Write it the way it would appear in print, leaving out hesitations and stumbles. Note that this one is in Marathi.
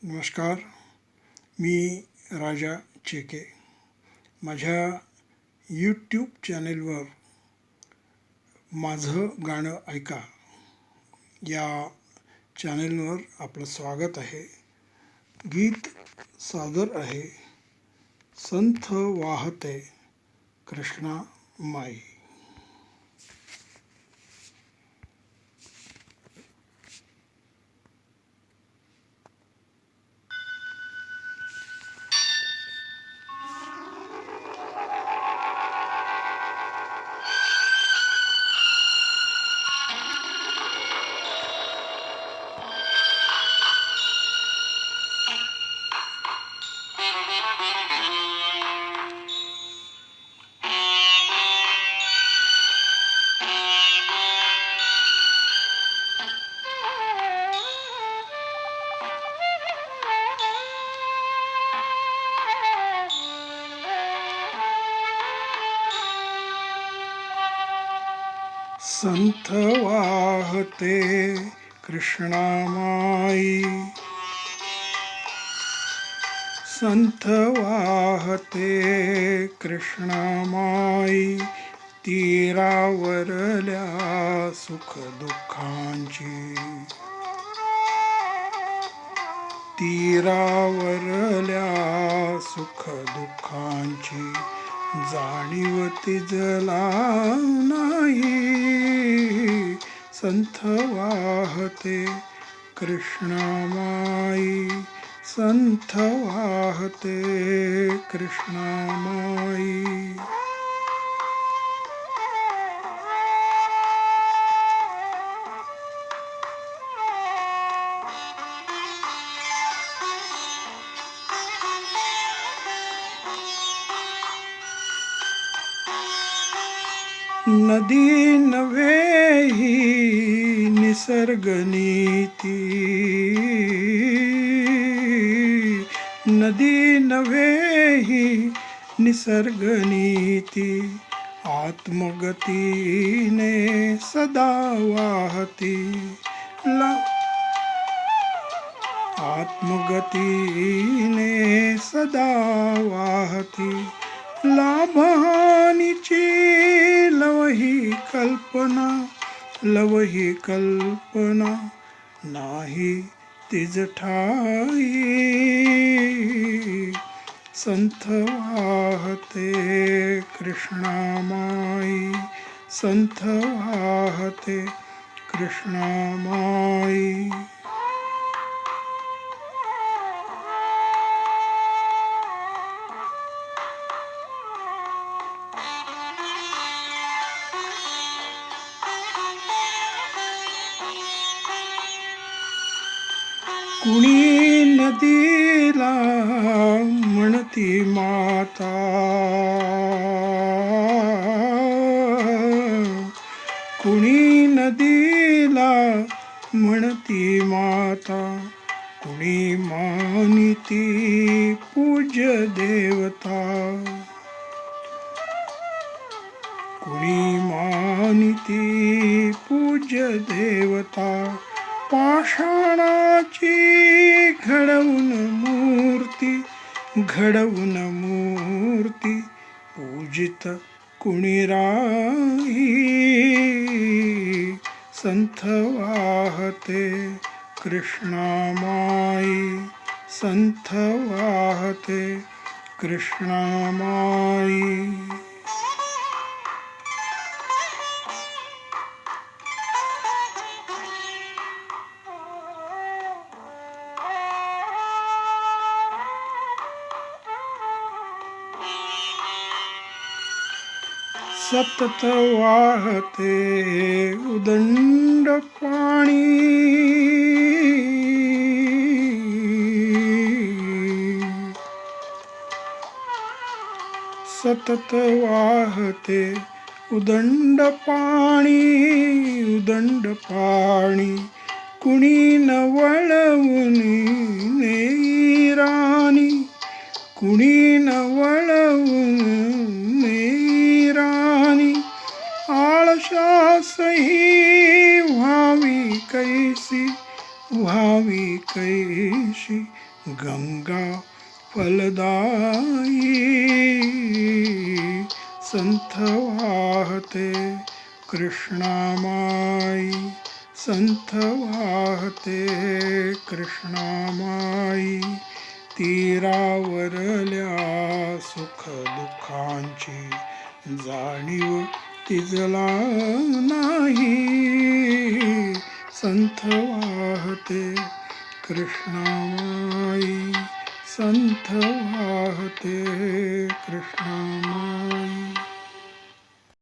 नमस्कार. मी राजा चेके. माझ्या यूट्यूब चॅनेलवर माझं गाणं ऐका या चॅनेलवर आपलं स्वागत आहे. गीत सादर आहे संथ वाहते कृष्णा माई. संथ वाहते कृष्णा माई, संथ वाहते कृष्णा माई, तीरावरल्या सुख दुःखांची, तीरावरल्या सुख दुःखांची जाणीव तिजला नाही. संथ वाहते कृष्णा माई, संथ वाहते कृष्णा माई. नदी नव्हे ही निसर्ग नीती, नदी नव्हे ही निसर्ग नीती, आत्मगतीने सदा वाहती, आत्मगतीने सदा वाहती. लाभहानीची लवही कल्पना, लवही कल्पना नाही तिज ठाई. संथ वाहते कृष्णा माई, संथ वाहते कृष्णा माई. कुणी नदीला म्हणती माता, कुणी नदीला म्हणती माता, कुणी मानिती पूज्य देवता, कुणी मानिती पूज्य देवता. पाषाणाची घडवून मूर्ती, घडवून मूर्ती पूजित कुणी राही. संथ वाहते कृष्णा माई, संथ वाहते कृष्णा माई. सतत वाहते उदंड पाणी, सतत वाहते उदंड पाणी, उदंड पाणी. कुणी न वळवुनी नेई राणी, कुणी न वळवून नेई राणी. आळशासही व्हावी कैसी, व्हावी कैसी सुखाची गंगा फलदायी संथ वाहते कृष्णामाई संथ वाहते कृष्णामाई तीरावरल्या सुख दुःखांची जाणीव तिजला नाही संथ वाहते कृष्णामाई संथ वाहते कृष्णामाई.